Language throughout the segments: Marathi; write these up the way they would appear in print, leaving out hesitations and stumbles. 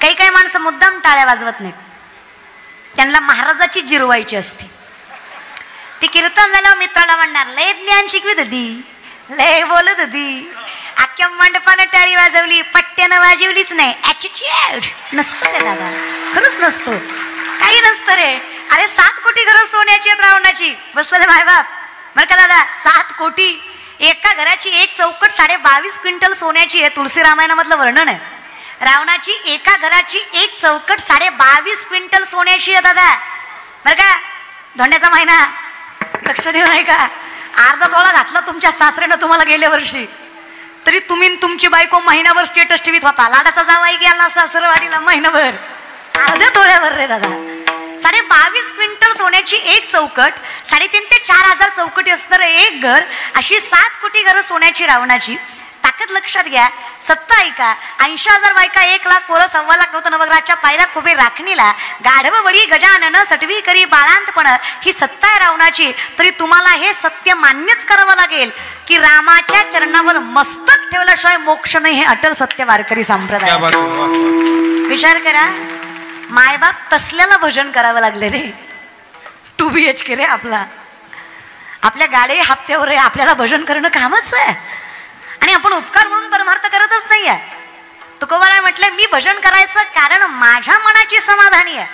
काही काही माणसं मुद्दाम टाळ्या वाजवत नाहीत, त्यांना महाराजाची जिरवायची असते. ती कीर्तन झाल्यावर मित्राला म्हणणार लय ज्ञान शिकवित होती, लय बोलत होती, अख्ख्या मंडपानं टाळी वाजवली, पट्ट्यानं वाजवलीच नाही. ॲटिट्यूड नसतं रे दादा, खरंच नसतो, काही नसतं रे. अरे 7 कोटी घरं सोन्याची आहेत रावणाची, बसलेले मायबाप बरं का दादा. 7 कोटी, एका घराची एक चौकट 22.5 क्विंटल सोन्याची आहे. तुलसी रामायणामधलं वर्णन आहे. रावणाची एका घराची एक चौकट 22.5 क्विंटल सोन्याची आहे दादा, बरं का. धोंड्याचा महिना लक्ष देऊ नाही का, अर्धा तोळा घातला तुमच्या सासऱ्यानं तुम्हाला गेल्या वर्षी, तरी तुम्ही तुमची बायको महिनाभर स्टेटस टीव्हीत होता. लाडाचा जावाई गेला सासरवाडीला महिनाभर, अर्ध्या तोळ्यावर रे दादा. 22.5 क्विंटल सोन्याची एक चौकट, 3.5 ते 4,000 चौकटी असणार एक घर, अशी 7 कोटी घरं सोन्याची रावणाची. ताकद लक्षात घ्या, सत्ता ऐका. 80,000 बायका, 1 लाख पोरं, 1.25 लाख नव्हतं नवग्रहाच्या पायऱ्या खुबे राखणीला, गाढव बळी गजानन सटवी करी बाळांतपण, ही सत्ता आहे रावणाची. तरी तुम्हाला हे सत्य मान्यच करावं लागेल की रामाच्या चरणावर मस्तक ठेवल्याशिवाय मोक्ष नाही, हे अटल सत्य वारकरी संप्रदाय. विचार करा, मायबाप तसल्याला भजन करावं लागले रे. 2 BHK रे आपला, आपल्या गाडी हप्त्यावर आहे, आपल्याला भजन करणं कामच आहे. आणि आपण उपकार म्हणून परमार्थ करतच नाहीये. तुकोबाराय म्हटलंय, मी भजन करायचं कारण माझ्या मनाची समाधानी आहे,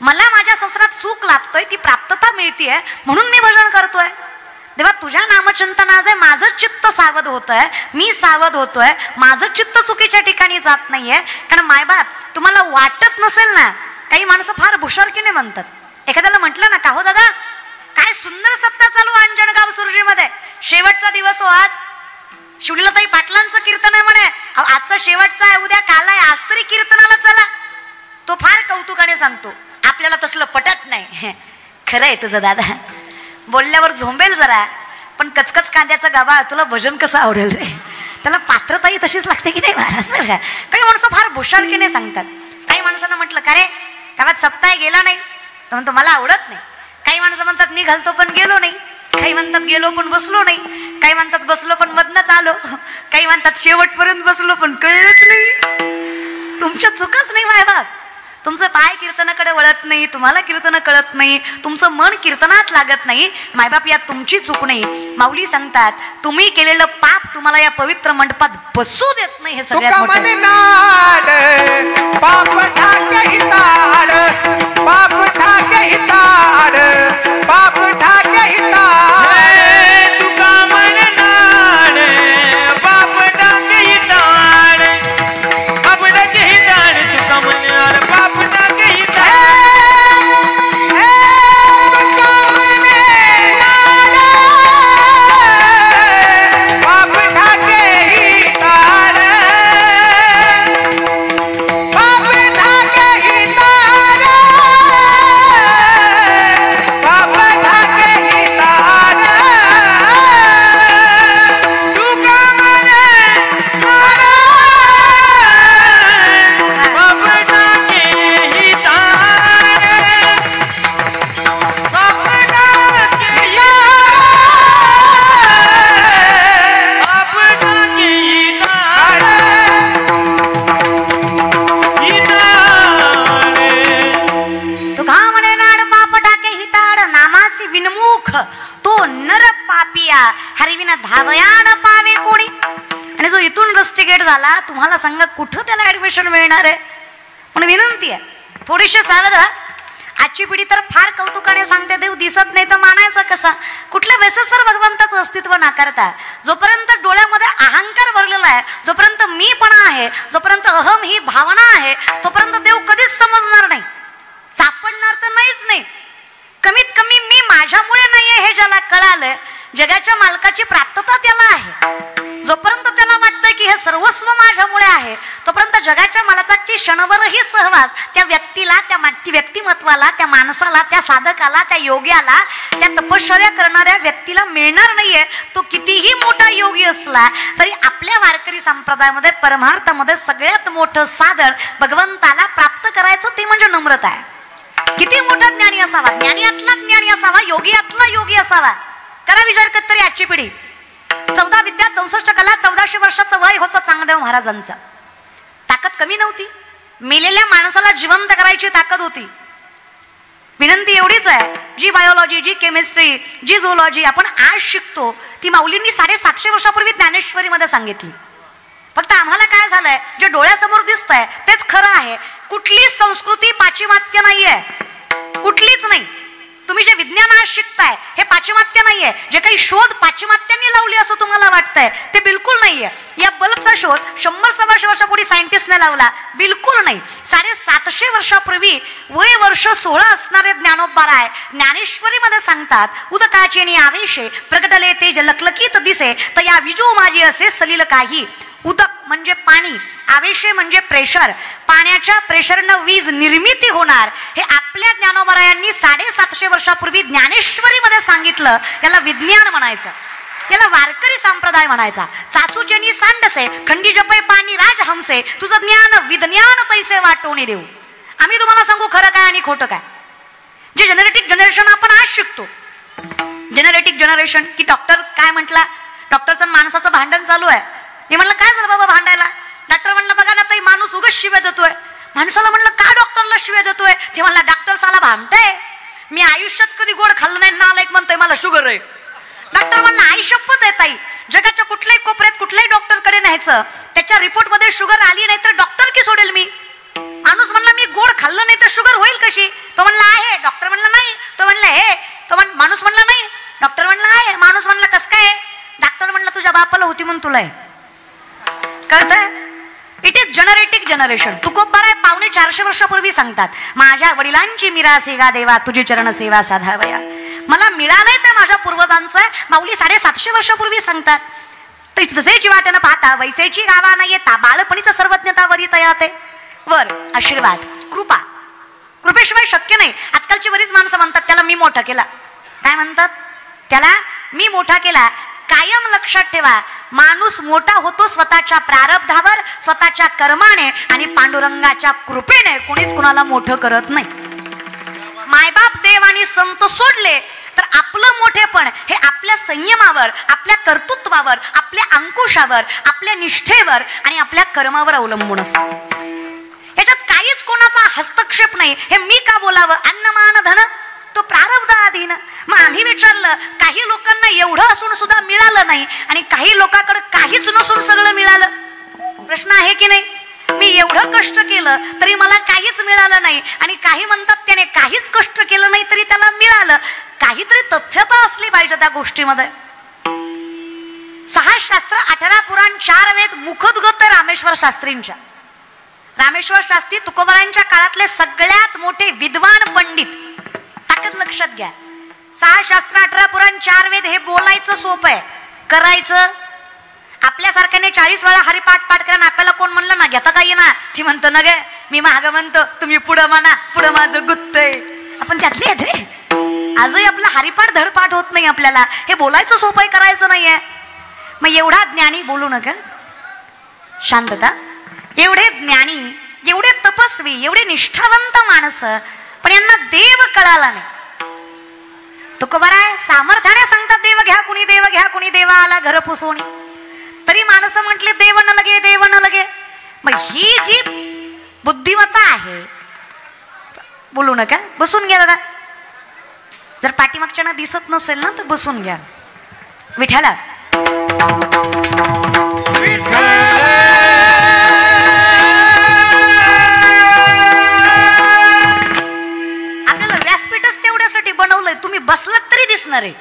मला माझ्या संसारात सुख लाभतोय, ती प्राप्तता मिळतीये, म्हणून मी भजन करतोय. देवा तुझ्या नामचिंतनाचे माझं चित्त सावध होतंय, मी सावध होतोय, माझं चित्त चुकीच्या ठिकाणी जात नाहीये. कारण मायबाप तुम्हाला वाटत नसेल ना, काही माणसं फार भुशारकीने म्हणतात. एखाद्याला म्हटलं ना, का हो दादा काय सुंदर सप्ताह चालू अंजनगाव सुरजीमध्ये, शेवटचा दिवस हो आज, शिवलीलाताई पाटलांचं कीर्तन आहे म्हणे, आजचा शेवटचा आहे, उद्या काल आहे, आज तरी कीर्तनाला चला. तो फार कौतुकाने सांगतो, आपल्याला तसलं पटत नाही. खरं आहे तुझं दादा, बोलल्यावर झोंबेल जरा, पण कचकच कांद्याचा गाभा, तुला भजन कसं आवडेल रे. त्याला पात्रताही तशीच लागते की नाही महाराज. काही माणसं फार भुशारकीने सांगतात. काही माणसांना म्हटलं का रे गावात सप्ताह गेला नाही, तर म्हणतो मला आवडत नाही. काही माणसं म्हणतात निघालतो पण गेलो नाही, काही म्हणतात गेलो पण बसलो नाही, काही म्हणतात बसलो पण मधनच आलो, काही म्हणतात शेवटपर्यंत बसलो पण कळलंच नाही. तुमच्या चुकच नाही मायबाप, तुमचं पाय कीर्तनाकडे वळत नाही, तुम्हाला कीर्तन कळत नाही, तुमचं मन कीर्तनात लागत नाही. मायबाप यात तुमची चूक नाही. माऊली सांगतात, तुम्ही केलेलं पाप तुम्हाला या पवित्र मंडपात बसू देत नाही. हे सगळ्यात पाप ठाके इताड, पाप ठाके इताड, पाप ठाके इताड, तुका मन नाड, पाप ठाके इताड, पाप ठाके इताड, तुका मन नाड, पाप ठाके इताड, तुका मन नाड, पाप ठाके इताड, पाप ठाके इताड, पाप ठाके इताड, तुका मन नाड, पाप ठाके इताड, पाप ठाके इताड, पाप ठाके इताड, तुका म्हणे नाड पाप टाके हिताड, नामासी विनमुख तो नर पापिया, हरिविना धावयान पावे कोणी. आणि जो इथून रस्टिकेट झाला, तुम्हाला सांगा कुठं त्याला ऍडमिशन मिळणार आहे. पण विनंती आहे थोडीशी सावध व्हा. आजची पिढी तर फार कौतुकाने सांगते देव दिसत नाही तर मानायचा कसा. कुठल्या बेसिसवर भगवंताचं अस्तित्व नाकारता. जोपर्यंत डोळ्यामध्ये अहंकार भरलेला आहे, जोपर्यंत मीपणा आहे, जोपर्यंत अहम ही भावना आहे, तोपर्यंत देव कधीच समजणार नाही, सापडणार तर नाहीच नाही. कमीत कमी मी माझ्यामुळे नाहीये हे ज्याला कळालंय, जगाच्या मालकाची प्राप्तता त्याला आहे. जोपर्यंत त्याला वाटतंय की हे सर्वस्व माझ्यामुळे आहे, तोपर्यंत जगाच्या मालकाची क्षणभरही सहवास त्या व्यक्तीला, त्या व्यक्तिमत्वाला, त्या माणसाला, त्या साधकाला, त्या योग्याला, त्या तपश्चर्या करणाऱ्या व्यक्तीला मिळणार नाहीये. तो कितीही मोठा योगी असला तरी आपल्या वारकरी संप्रदायामध्ये परमार्थामध्ये सगळ्यात मोठं साधन भगवंताला प्राप्त करायचं ते म्हणजे नम्रता आहे. किती मोठा ज्ञानी असावा, ज्ञानीयातला ज्ञानी असावा, योगीयातला योगी असावा. करा विचार करत तरी आजची पिढी. 14 विद्या 64 कला, 1400 वर्षाचं वय होतं चांगदेव महाराजांचं. ताकद कमी नव्हती, मेलेल्या माणसाला जिवंत करायची ताकद होती. विनंती एवढीच आहे, जी बायोलॉजी, जी केमिस्ट्री, जी झूलॉजी आपण आज शिकतो ती माऊलींनी 750 वर्षापूर्वी ज्ञानेश्वरीमध्ये सांगितली. फक्त आम्हाला काय झालंय, जे डोळ्यासमोर दिसतंय तेच खरं आहे. कुठलीच संस्कृती पाश्चिमात्य नाहीये, कुठलीच नाही. तुम्ही जे विज्ञान आज शिकताय हे पाश्चिमात्य नाहीये. जे काही शोध पाश्चिमात्यांनी लावली असं तुम्हाला वाटतंय ते बिलकुल नाहीये. या बल्बचा शोध 100-125 वर्षापूर्वी सायंटिस्टने लावला, बिलकुल नाही. 750 वर्षापूर्वी वय वर्ष 16 असणारे ज्ञानोबाराय ज्ञानेश्वरीमध्ये सांगतात, उदकाचे आवेशे प्रगटले तेज लकलकीत दिसे, तर या विजू माझी असे सलील काही. उदक म्हणजे पाणी, आवेशे म्हणजे प्रेशर, पाण्याच्या प्रेशरनं वीज निर्मिती होणार. हे आपल्या ज्ञानोबारायांनी 750 वर्षापूर्वी ज्ञानेश्वरीमध्ये सांगितलं. त्याला विज्ञान म्हणायचं, त्याला वारकरी संप्रदाय म्हणायचा. चाचूचेनी सांडसे खंडी जपे पाणी राज हमसे, तुझं ज्ञान विज्ञान तैसे वाटवणे देऊ. आम्ही तुम्हाला सांगू खरं काय आणि खोटं काय. जे जेनेटिक जनरेशन आपण आज शिकतो, जेनेटिक जनरेशन, की डॉक्टर काय म्हटला, डॉक्टरचं माणसाचं भांडण चालू आहे. मी म्हणलं काय झालं बाबा भांडायला. डॉक्टर म्हणलं बघा ना ताई, माणूस उगाच शिव्या देतोय. माणसाला म्हणलं का डॉक्टरला शिव्या देतोय. ते म्हणला डॉक्टर साला भांडताय, मी आयुष्यात कधी गोड खाल्लं नाही, नालायक म्हणतोय मला शुगर आहे. डॉक्टर म्हणला आई शपथ आहे ताई, जगाच्या कुठल्याही कोपऱ्यात कुठल्याही डॉक्टरकडे न्यायचं, त्याच्या रिपोर्ट मध्ये शुगर आली नाही तर डॉक्टर की सोडेल मी. माणूस म्हणला मी गोड खाल्लं नाही तर शुगर होईल कशी. तो म्हणला आहे. डॉक्टर म्हणला नाही. तो म्हणला हे. माणूस म्हणला नाही. डॉक्टर म्हणला आहे. माणूस म्हणला कस काय. डॉक्टर म्हणला तुझ्या बापाला होती म्हणून तुला आहे. कळतंय. It is genetic generation. Tukobaraya 450 वर्षापूर्वी सांगतात, माझ्या वडिलांची मिरासी गा देवा, तुझी चरण सेवा साधावया. मला मिळालंय तर माझ्या पूर्वजांचं. माऊली 750 वर्षापूर्वी सांगतात, तसेची वाटणं पाहता वैसेची गावा न येता, बाळपणीचं सर्वज्ञता वरी तयाते. वर आशीर्वाद, कृपा, कृपेशिवाय शक्य नाही. आजकालची बरीच माणसं म्हणतात त्याला मी मोठा केला. काय म्हणतात, त्याला मी मोठा केला. कायम लक्षात ठेवा, माणूस मोठा होतो स्वतःच्या प्रारब्धावर, स्वतःच्या कर्माने आणि पांडुरंगाच्या कृपेने. कोणीच कुणाला मोठं करत नाही. मायबाप देव आणि संत सोडले तर आपलं मोठेपण हे आपल्या संयमावर, आपल्या कर्तृत्वावर, आपल्या अंकुशावर, आपल्या निष्ठेवर आणि आपल्या कर्मावर अवलंबून असतं. याच्यात काहीच कोणाचा हस्तक्षेप नाही. हे मी का बोलावं. अन्नमान धन तो प्रारब्ध अधीन. मग आम्ही विचारलं, काही लोकांना एवढं असून सुद्धा मिळालं नाही आणि काही लोकांकडे काहीच नसून सगळं मिळालं. प्रश्न आहे की नाही. मी एवढं कष्ट केलं तरी मला काहीच मिळालं नाही आणि काही म्हणतात त्याने काहीच कष्ट केलं नाही तरी त्याला मिळालं. काहीतरी तथ्यता असली पाहिजे त्या गोष्टीमध्ये. 6 शास्त्र, 18 पुराण, 4 वेद, मुखोद्गत रामेश्वर शास्त्रींच्या. रामेश्वर शास्त्री तुकोबारायांच्या काळातले सगळ्यात मोठे विद्वान पंडित. ताकद लक्षात घ्या. 6 शास्त्र, 18 पुराण, 4 वेद हे बोलायचं सोपं आहे, करायचं. आपल्यासारख्याने 40 वेळा हरिपाठ पाठ करा. आपल्याला कोण म्हणलं ना घेता काही ना, ती म्हणतो ना गे मी मागं म्हणतो, तुम्ही पुढं म्हणा, पुढं माझं गुत्तय. आपण त्यातले आहेत रे. आजही आपला हरिपाठ धडपाठ होत नाही. आपल्याला हे बोलायचं सोपं आहे, करायचं नाहीये. मग एवढा ज्ञानी बोलू नका. शांतता. एवढे ज्ञानी, एवढे तपस्वी, एवढे निष्ठावंत माणसं, पण यांना देव कळाला नाही. तुकोबाराय सामर्थ्याने सांगतात, देव घ्या कुणी, देव घ्या कुणी, देवा आला घर पुसवणी. तरी माणसं म्हटले देव न लगे, देव न लगे. मग ही जी बुद्धिमत्ता आहे, बोलू नका, बसून घ्या दादा. जर पाठीमागच्या दिसत नसेल ना तर बसून घ्या. विठ्ठला आपल्याला व्यासपीठच तेवढ्यासाठी बनवलंय. तुम्ही बसलात तरी दिसणार आहे.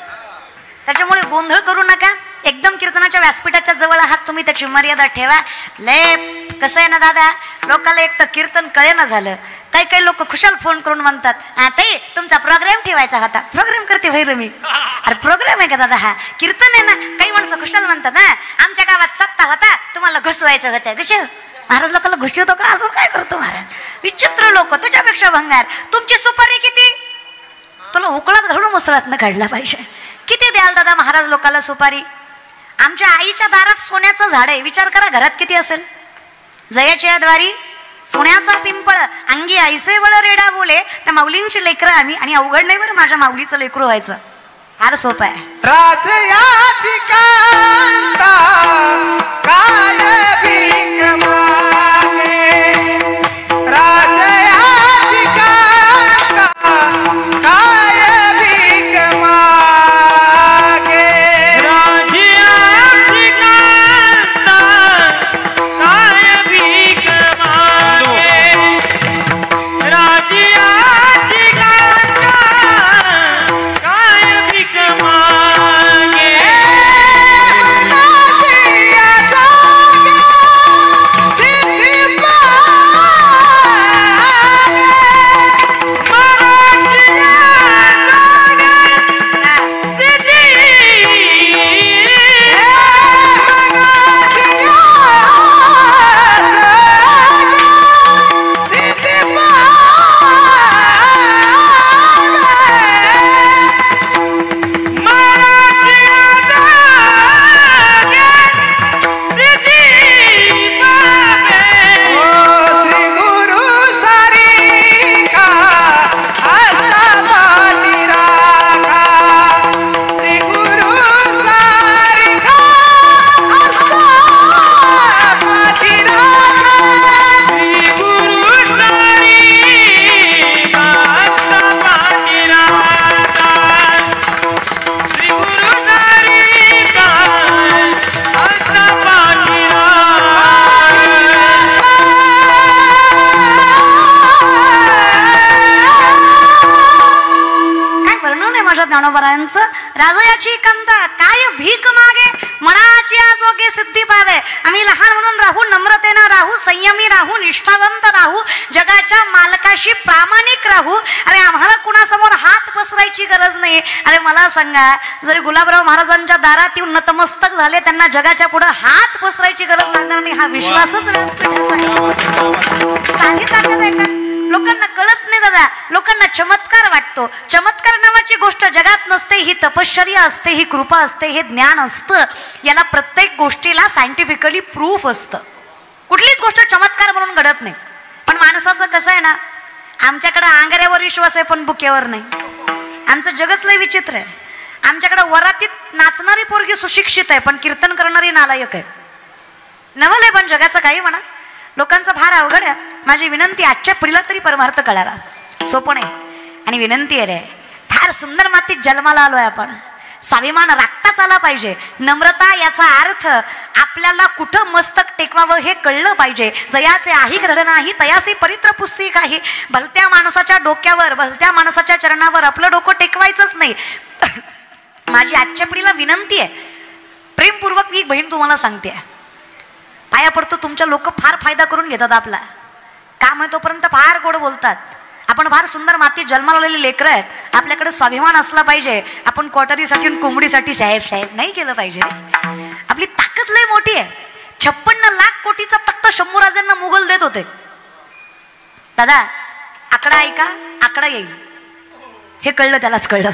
त्याच्यामुळे गोंधळ करू नका. एकदम कीर्तनाच्या व्यासपीठाच्या जवळ आहात तुम्ही, त्याची मर्यादा ठेवा. लय कसं आहे ना दादा, लोकांना एक तर कीर्तन कळेना झालं. काही काही लोक खुशाल फोन करून म्हणतात, ताई तुमचा प्रोग्राम ठेवायचा होता. प्रोग्राम करते भैर मी. अरे प्रोग्राम आहे का दादा, हा कीर्तन आहे ना. काही माणसं खुशाल म्हणतात, ना आमच्या गावात सप्ताह होता, तुम्हाला घुसवायचं होतं. घुसव महाराज, लोकांना घुसवतो का, अजून काय करतो महाराज. विचित्र लोक. त्याच्यापेक्षा भंगार. तुमची सुपारी किती, तुला उकळात घालून मुसळात न काढला पाहिजे. किती द्याल दादा महाराज लोकांना सुपारी. आमच्या आईच्या दारात सोन्याचं झाड आहे. विचार करा घरात किती असेल. जयाच्या द्वारी सोन्याचा पिंपळ, अंगी ऐसे वळ रेडा बोले. त्या माऊलींची लेकरं आम्ही. आणि अवघड नाही बरं माझ्या माऊलीचं लेकरू व्हायचं, फार सोपं आहे. राजयाची कांता काय भीक मागे, ज्ञानोबरायांचं. राजयाची कांत काय भीक मागे, मनाची आजोगे सिद्धी पावे. आम्ही लहान म्हणून राहू, नम्रतेनं राहू, संयमी राहू, निष्ठावंत राहू, जगाच्या मालकाशी प्रामाणिक राहू. अरे आम्हाला कुणासमोर हात पसरायची गरज नाही. अरे मला सांगा, जरी गुलाबराव महाराजांच्या दारात येऊन नतमस्तक झाले, त्यांना जगाच्या पुढे हात पसरायची गरज लागणार नाही. हा विश्वासच व्यासपीठाचा आहे. साधी ताकद आहे का? लोकांना कळत नाही दादा. लोकांना चमत्कार वाटतो. चमत्कार नावाची गोष्ट जगात नसते. ही तपश्चर्या असते, ही कृपा असते, हे ज्ञान असतं. याला प्रत्येक गोष्टीला सायंटिफिकली प्रूफ असतं. कुठलीच गोष्ट चमत्कार म्हणून घडत नाही. पण माणसाचं कसं आहे ना, आमच्याकडे आंगाऱ्यावर विश्वास आहे पण बुक्यावर नाही. आमचं जगच लय विचित्र आहे. आमच्याकडे वरातीत नाचणारी पोरगी सुशिक्षित आहे पण कीर्तन करणारी नालायक आहे. नवल आहे पण जगाचं काही म्हणा. लोकांचं फार अवघड आहे. माझी विनंती आजच्या पिढीला तरी परमार्थ कळावा. सोपं नाही. आणि विनंती आहे रे, फार सुंदर मातीत जन्माला आलोय आपण. स्वाभिमान राखताच आला पाहिजे. नम्रता याचा अर्थ आपल्याला कुठं मस्तक टेकवावं हे कळलं पाहिजे. जयाचे आही धड नाही तयासी परित्र पुस्ती काही. भलत्या माणसाच्या डोक्यावर, भलत्या माणसाच्या चरणावर आपलं डोकं टेकवायचंच नाही. माझी आजच्या पिढीला विनंती आहे, प्रेमपूर्वक मी बहीण तुम्हाला सांगते, पाया पडतो. तुमच्या लोक फार फायदा करून घेतात आपला. काम आहे तोपर्यंत फार गोड बोलतात. आपण फार सुंदर मातीत जन्माला आलेली लेकरं आहेत. आपल्याकडे स्वाभिमान असला पाहिजे. आपण क्वार्टरीसाठी आणि कोंबडीसाठी साहेब साहेब नाही केलं पाहिजे. आपली ताकद लय मोठी आहे. 56 लाख कोटीचा तख्त शंभूराजांना मुघल देत होते. दादा आकडा ऐका, आकडा येईल. हे कळलं त्यालाच कळलं.